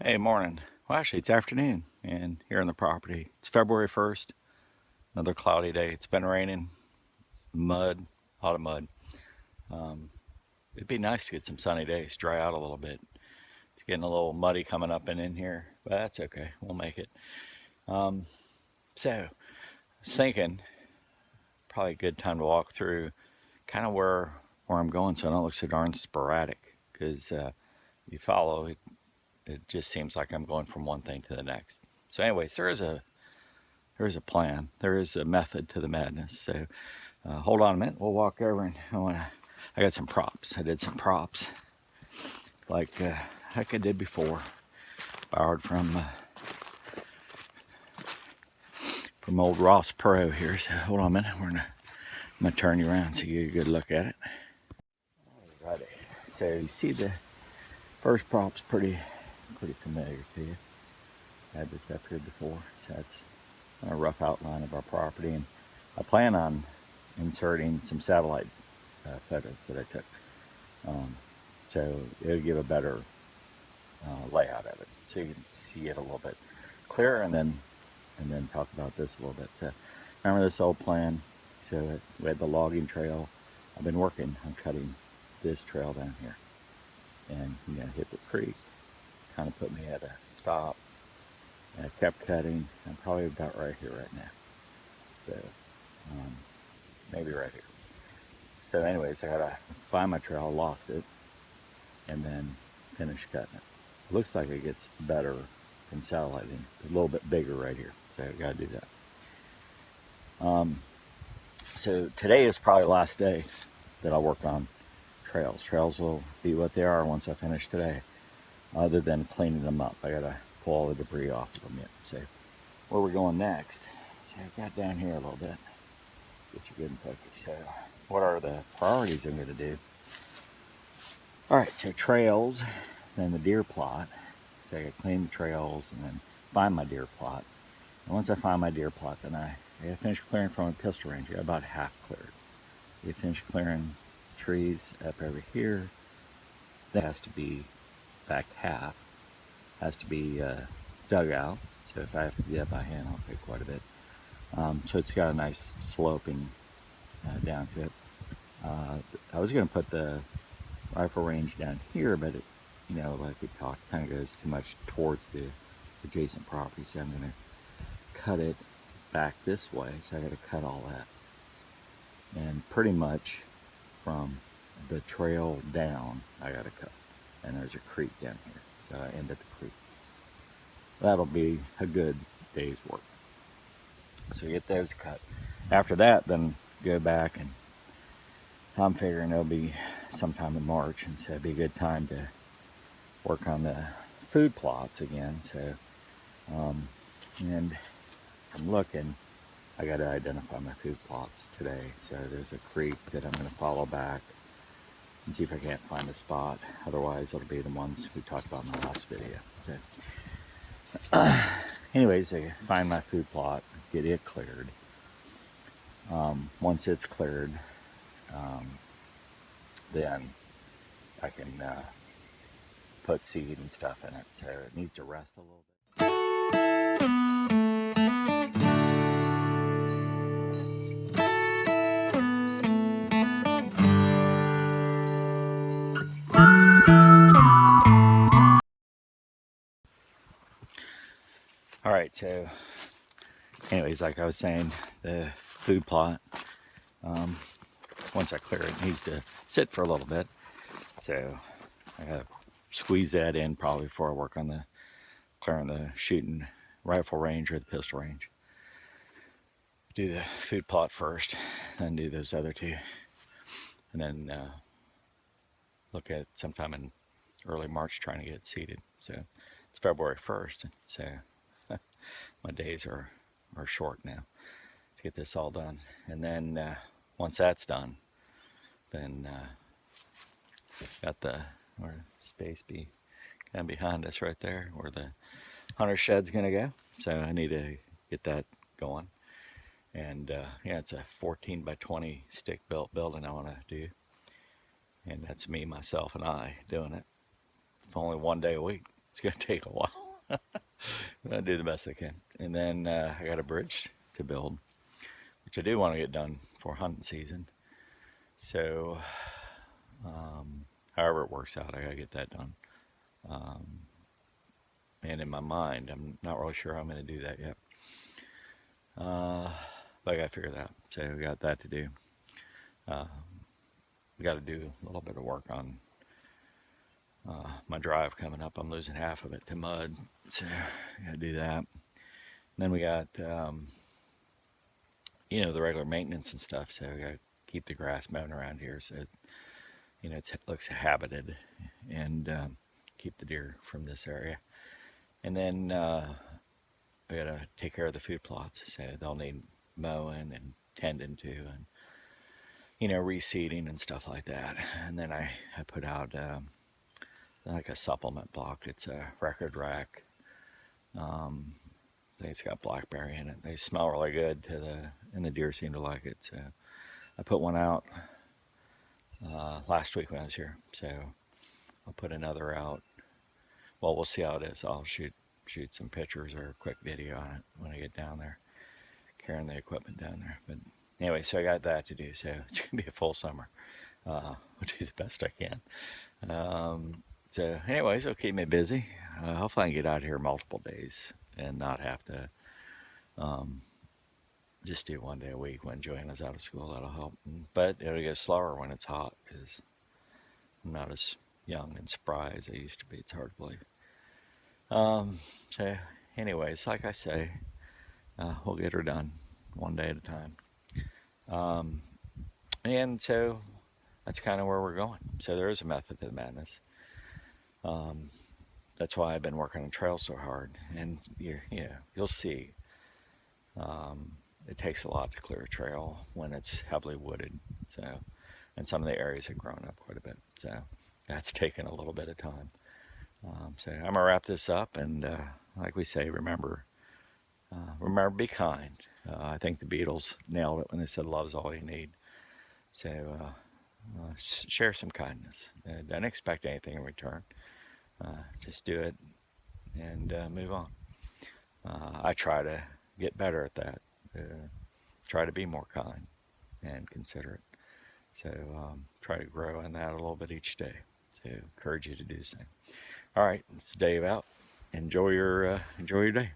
Hey, morning. Well, actually, it's afternoon, and here on the property. It's February 1st, another cloudy day. It's been raining, mud, a lot of mud. Um, it'd be nice to get some sunny days, dry out a little bit. It's getting a little muddy coming up and in here, but that's okay. We'll make it. Um, I was thinking, probably a good time to walk through kind of where I'm going so I don't look so darn sporadic, because you follow, it just seems like I'm going from one thing to the next. So anyways, there is a plan. There is a method to the madness. So hold on a minute. We'll walk over and I got some props. I did some props like I did before. Borrowed from old Ross Pro here. So hold on a minute. I'm gonna turn you around so you get a good look at it. Alrighty. So you see the first prop's pretty familiar to you. I had this up here before. So that's a rough outline of our property, and I plan on inserting some satellite photos that I took. So it'll give a better layout of it, so you can see it a little bit clearer, and then talk about this a little bit. So remember this old plan? So we had the logging trail. I've been working on cutting this trail down here, and hit the creek, kind of put me at a stop. And I kept cutting. I'm probably about right here right now. So maybe right here. So anyways, I gotta find my trail. Lost it, and then finish cutting it. It looks like it gets better from satelliting. A little bit bigger right here, so I gotta do that. So today is probably the last day that I'll work on trails. Trails will be what they are once I finish today, other than cleaning them up. I gotta pull all the debris off of them yet. So where we're going next? So I got down here a little bit. Get you good and focused. So what are the priorities I'm gonna do? All right, so trails, then the deer plot. So I gotta clean the trails and then find my deer plot. And once I find my deer plot, then I gotta finish clearing from a pistol range. I got about half cleared. You finish clearing trees up over here. That has to be back half. Has to be dug out. So if I have to do that by hand, I'll take quite a bit. So it's got a nice sloping down to it. I was gonna put the rifle range down here, but it, like we talked, kind of goes too much towards the adjacent property, so I'm going to cut it back this way. So I got to cut all that, and pretty much from the trail down I got to cut, and there's a creek down here, so I end at the creek. That'll be a good day's work. So get those cut. After that, then go back, and I'm figuring it'll be sometime in March, and so it'd be a good time to work on the food plots again. So, and I'm looking, I got to identify my food plots today. So there's a creek that I'm going to follow back and see if I can't find a spot. Otherwise, it'll be the ones we talked about in the last video. So, anyways, I find my food plot, get it cleared. Once it's cleared, then I can put seed and stuff in it. So it needs to rest a little bit. All right, so anyways, like I was saying, the food plot, once I clear it, needs to sit for a little bit. So I gotta squeeze that in probably before I work on the clearing the shooting rifle range or the pistol range. Do the food plot first, then do those other two, and then look at sometime in early March trying to get it seeded. So it's February 1st, so my days are short now to get this all done. And then once that's done, then got the where space be kind of behind us right there where the hunter shed's gonna go. So I need to get that going. And yeah, it's a 14 by 20 stick built building I want to do, and that's me, myself, and I doing it for only one day a week. it's gonna take a while. I'll do the best I can. And then I got a bridge to build, which I do want to get done for hunting season. So, however it works out, I gotta get that done. Um, and in my mind, I'm not really sure how I'm gonna do that yet. But I gotta figure that out. So we got that to do. Uh, we got to do a little bit of work on my drive coming up. I'm losing half of it to mud, so I got to do that. And then we got the regular maintenance and stuff. So we got to keep the grass mowing around here, so it looks habited, and keep the deer from this area. And then we got to take care of the food plots, so they'll need mowing and tending to, and reseeding and stuff like that. And then I put out like a supplement block. It's a record rack. I think it's got blackberry in it. They smell really good and the deer seem to like it. So I put one out last week when I was here. So I'll put another out. Well, we'll see how it is. I'll shoot some pictures or a quick video on it when I get down there, carrying the equipment down there. But anyway, so I got that to do. So it's gonna be a full summer. I'll do the best I can. So anyways, it'll keep me busy. Hopefully I can get out here multiple days and not have to just do 1 day a week when Joanna's out of school. That'll help. But it'll go slower when it's hot because I'm not as young and spry as I used to be. It's hard to believe. So anyways, like I say, we'll get her done 1 day at a time. And so that's kind of where we're going. So there is a method to the madness. That's why I've been working on trails so hard. And you'll see. It takes a lot to clear a trail when it's heavily wooded. So, and some of the areas have grown up quite a bit. So that's taken a little bit of time. So I'm gonna wrap this up, and like we say, remember, be kind. I think the Beatles nailed it when they said "Love's all you need." So share some kindness. Don't expect anything in return. Just do it and move on. I try to get better at that. Try to be more kind and considerate. So try to grow in that a little bit each day. So encourage you to do so. All right, it's Dave out. Enjoy your day.